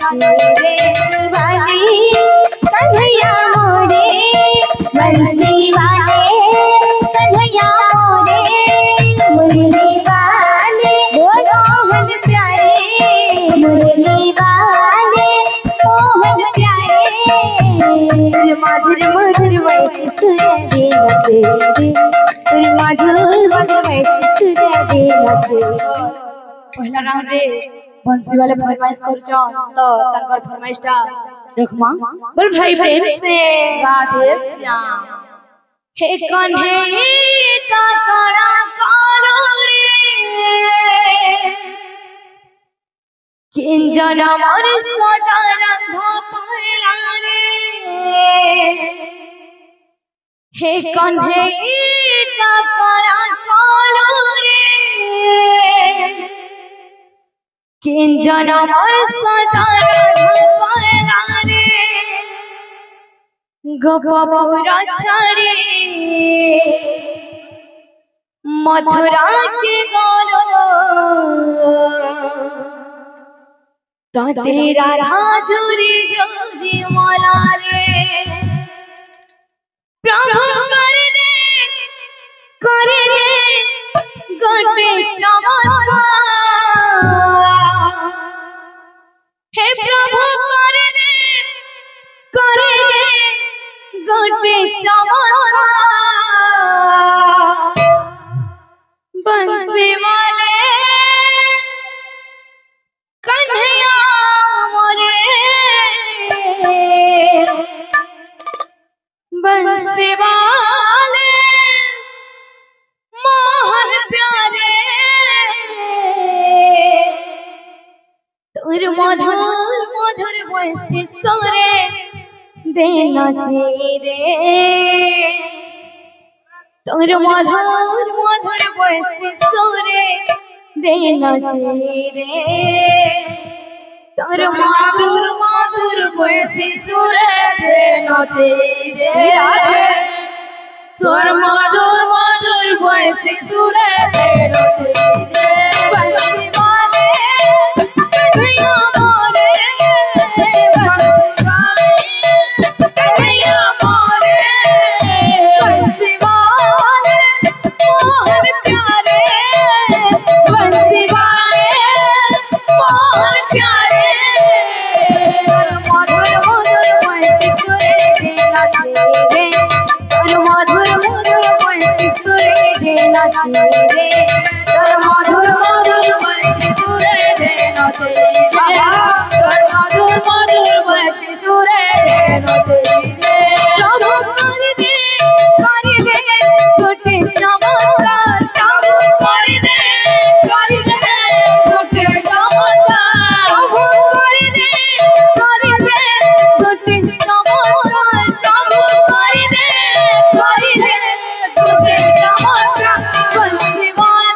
रे वाले कन्हैया मोरे बंसी वाले कन्हैया मोरे मुरली वाले मोहन प्यारे मुरली वाले मोहन प्यारे मधुर मधुर वैसे सुर दे नचे मधुर मधुर वैसे सुर दे नचे पहला राउंड रे बंसी वाले फरमाइश कर तो तंकर फरमाइश टा रखमा बोल भाई प्रेम से राधे श्याम हे कन्हैया कणा कालो रे किंजन मोर सजा रंधा पहला रे हे कन्हैया कणा कालो रे किंजन मोर सजा रंधा पहला रे गोपपुर छड़ी मथुरा के गौलो तो तेरा राजुरी जोरी मोला रे प्रभु कर दे गोटे चमत्कार हे प्रभु कर दे गोटे चमत्कार बंसी वाले कन्हैया मोरे बंसी वाले मोहन प्यारे तोर मधुर मधुर बंसी सोरे देना रे तोर मधुर मधुर बंसी सोरे देना रे तोर मधुर मधुर बंसी सोरे देना रे तोर मधुर मधुर बंसी सोरे देना रे बंसी वाले कन्हैया मोरे कन्हैया मोरे बंसी वाले मोहन प्यारे बंसी वाले मोहन प्यारे मधुर मधुर बंसी सुरे देना रे मधुर मधुर बंसी सुरे देना रे मधुर मधुर बंसी सुरे देना रे मधुर मधुर बंसी सुरे देना रे प्रभु कर दे गोटे चमत्कार प्रभु कर दे गोटे चमत्कार प्रभु कर दे गोटे चमत्कार प्रभु कर दे गोटे चमत्कार बंसी वाले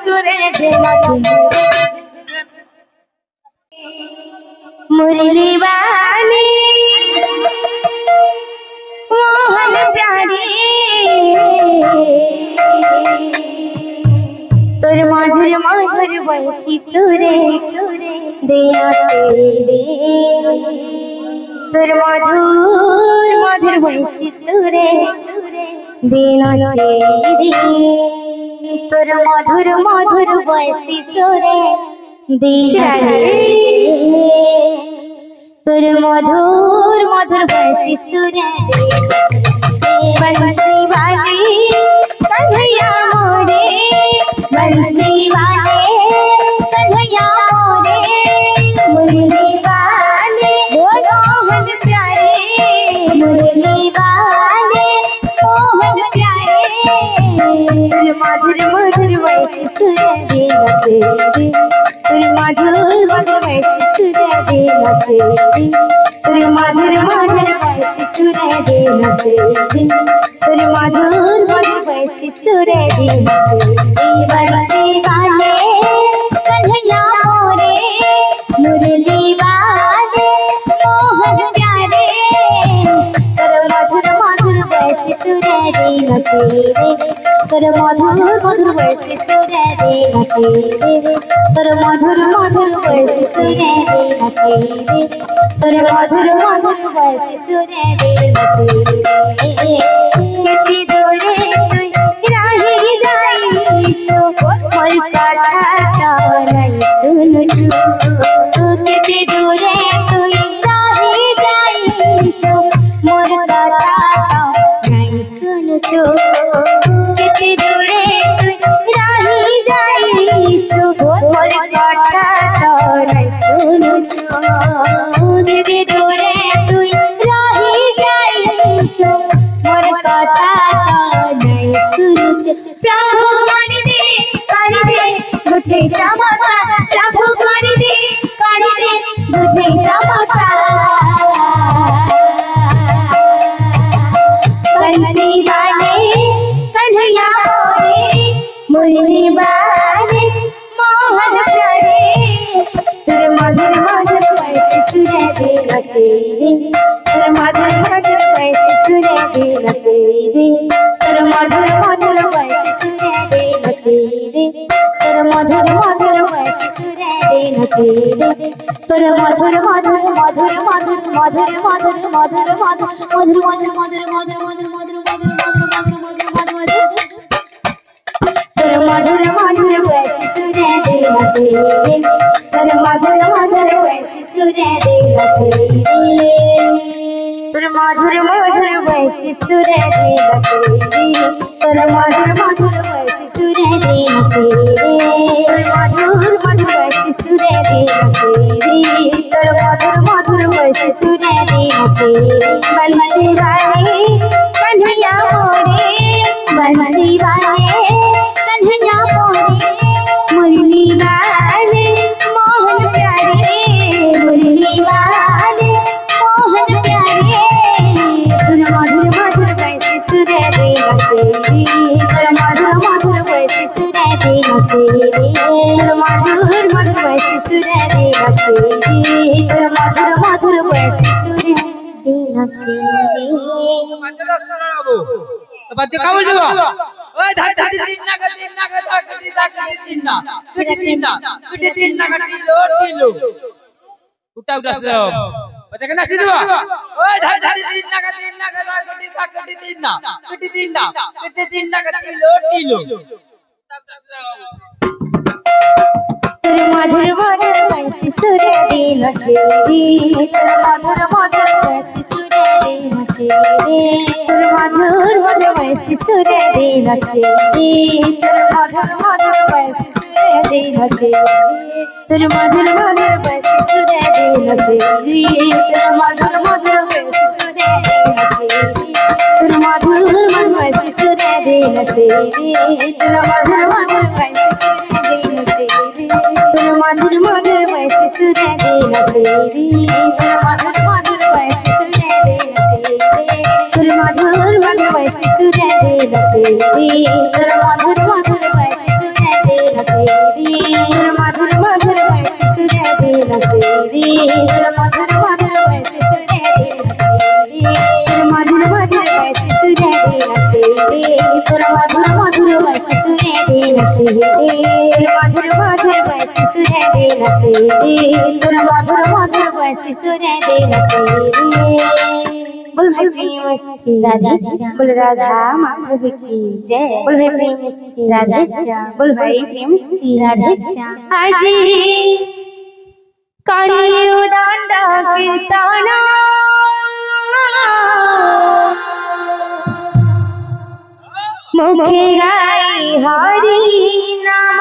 सुरे दे नचे मुरली वाली मोहन प्यारी तोर मधुर मधुर वैसी सुरे दे नाचे रे तोर मधुर मधुर वैसी सुरे दे नाचे रे तोर मधुर मधुर वैसी सुरे दे नाचे तोर मधुर मधुर वैसी सुरे बंसी वाली कन्हैया मोरे बंसी वाले कन्हैया मोरे मुरली वाले मोहन प्यारे मुरली वाले मोहन प्यारे मधुर मधुर वैसी सुरे दे नचे मधुर मधुर वैसी सुरे दे नचे मधुर मधुर वैसी सुरे दे नचे मधुर मधुर वैसी सुरे दे नचे बंसी वाले कन्हैया मोरे मुरली वाले मोहन प्यारे कर मधुर मधुर वैसी सुरे दे नचे कर मधुर मधुर वैसी सुरे दे नचे कर मधुर मधुर वैसी सुरे दे नचे कर मधुर मधुर वैसी सुरे दे नचे केती दूरे तुई राही जाइछो मोर कथा नहीं सुनछु केती दूरे तुई राही जाइछो मोर कथा नहीं सुनछु केती दूरे तुई राही जाइछो मोर कथा नहीं सुनछु केती दूरे तुई राही जाइछो मोर कथा नहीं सुनछु प्रभु कानी दे गुठे चमका प्रभु कानी दे गुठे चमका बंसी वाले कन्हैया मोरे मुरली वाले मोहन प्यारे तेरे मधुर मधुर वैसी सुरे दे नचे तेरे मधुर मधुर वैसी सुरे दे नचे तेरे मधुर मधुर वैसी सुरे दे नचे तेरे मधुर मधुर वैसी सुरे दे नचे तेरे मधुर मधुर मधुर मधुर मधुर मधुर मधुर मधुर मधुर मधुर मधुर तेरे मधुर मधुर वैसी सुरे दे नचे तेरे मधुर मधुर वैसी सुरे दे नचे तेरे मधुर मधुर वैसी सुरे दे नचे तेरे मधुर मधुर वैसी सुरे दे नचे तेरे मधुर मधुर वैसी सुरे दे नचे तेरे मधुर मधुर वैसी सुरे दे नचे बंसी वाले कन्हैया मोरे बंसी वाले कन्हैया मोरे मुरली वाले मोहन प्यारे मुरली वाले मोहन प्यारे तेरे मधुर मधुर वैसी सुरे दे नचे तेरे मधुर मधुर वैसी सुरे दे नचे तेरे मधुर मधुर वैसी सुरे दे नचे तेरे मधुर मधुर वैसी सुरे दे नचे बात का बोल देबो ओए धाई धाई तीन ना गति ना गता गति ता गति तीन ना गति तीन ना गति लो उठा उठा से बात का ना सीधो ओए धाई धाई तीन ना गति ना गता गति ता गति तीन ना गति तीन ना गति लो उठा उठा से तेरे मधुर मधुर वैसी सुरे दे नचे तेरे मधुर मधुर वैसी सुरे दे नचे तेरे मधुर मधुर वैसी सुरे दे नचे तेरे मधुर मधुर वैसी सुरे दे नचे तेरे मधुर मधुर वैसी सुरे दे नचे तेरे मधुर मधुर वैसी सुरे दे नचे तेरे मधुर मधुर वैसी सुरे दे नचे तेरे मधुर मधुर वैसी सुरे दे नचे तेरे मधुर मधुर वैसी सुरे दे नचे तेरे मधुर मधुर वैसी सुरे दे नचे तेरे मधुर मधुर वैसी सुरे दे नचे तेरे मधुर मधुर वैसी सुरे दे नचे তোর মধুর মধুর বয়সে সুরে দে নাচে রে তোর মধুর মধুর বয়সে সুরে দে নাচে রে তোর মধুর মধুর বয়সে সুরে দে নাচে রে মধুর মধুর বয়সে সুরে দে নাচে রে তোর মধুর মধুর বয়সে সুরে দে নাচে রে बोल भाई प्रेम से राधे श्याम बोल राधा माधव की जय बोल भाई प्रेम से राधे श्याम बोल भाई प्रेम से राधे श्याम आजी करियो दांडा कीर्तना मुखे गाई हरि नाम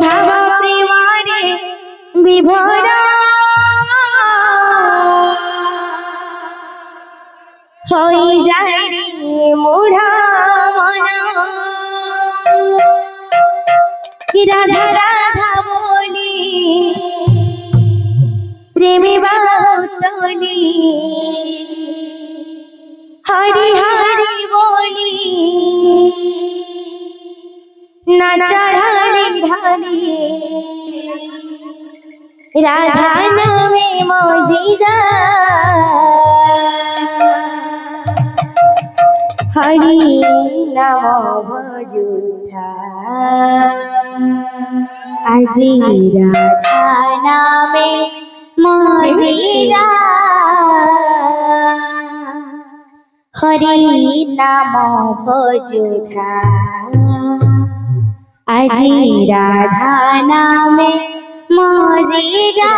भाव प्रेमारे विभोरा হই যায় রে মোড়া মনা রাধা রাধা বলি প্রেমে বাউতলি হরি হরি বলি নাচা ঢালি ঢালি রাধা নামে মজি যা हरि नमो भजुधा अजी राधा नामे मजीरा हरि नमो भजुधा अजी राधा नामे मजीरा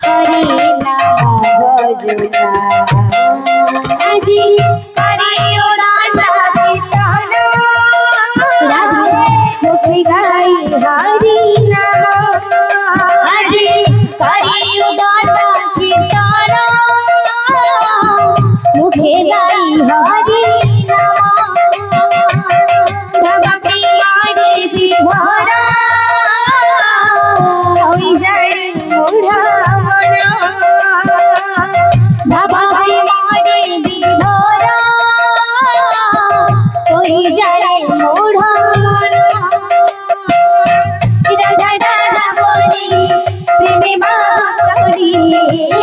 हरि नमो भजुधा जी करियो दांडा कीर्तना राधे मुखे गाई हरि नाम जी करियो दांडा कीर्तना मुखे गाई हरि नाम भक्ति मारे विभोरा होई जाए मोरा मना बाबा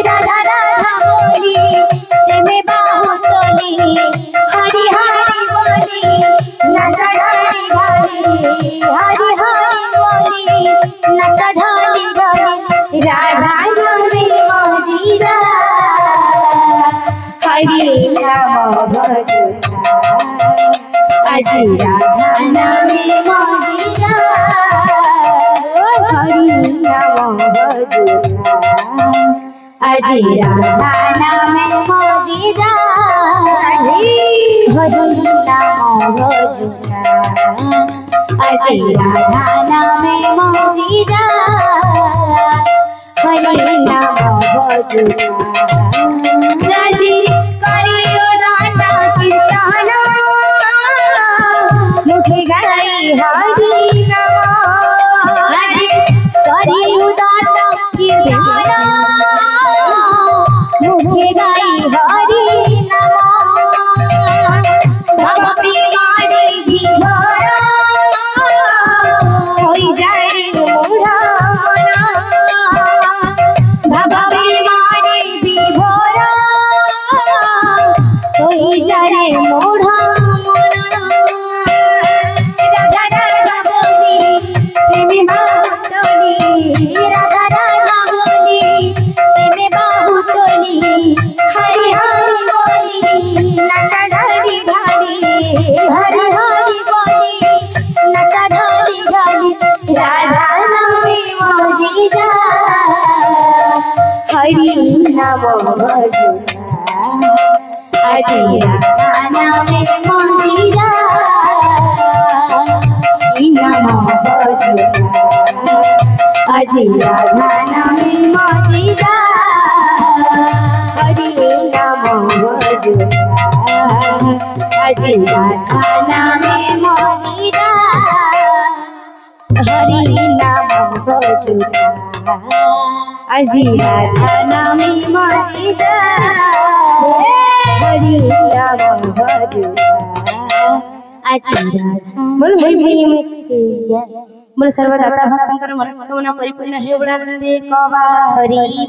राधा राधा बोली प्रेमे बाहुतली हरि हरि बोली नाचा ढाली ढाली हरि हरि बोली नाचा ढाली ढाली राधा नामे मजीरा हरि नाम भजुधा अजी राधा नामे मजीरा हरि नाम भजुधा अजी राधा नामे मजीरा हरि नाम भजुधा अजी राधा नामे मजीरा हरि नाम भजुधा राजी करियो दांडा कीर्तना मुखे गाई हरि नाम राजी करियो दांडा कीर्तना मुखे गाई हरि नाम भक्ति मारे विभोरा होई जाए मोरा मना भक्ति मारे विभोरा होई जाए मोरा मना राधा राधा बोली प्रेमे बाहुतली राधा राधा बोली प्रेमे बाहुतली हरि हरि बोली नाचा ढाली ढाली हरि हरि बोली नाचा ढाली ढाली राधा नामे मजीरा हरि नाम भजुधा अजी राधा नामे मजीरा नाम भजुधा अजी राधा नामे मजीरा हरि नाम भजुधा अजी राधा नामे मजीरा हरि नाम भजुधा अजी राधा नामे मजीरा हरि नाम भजुधा आजी राधा बोल भाई भीम से बोल सर्वदाता भक्तंकर मनस्कामना परिपूर्ण हे उड़ानंदे कबा हरि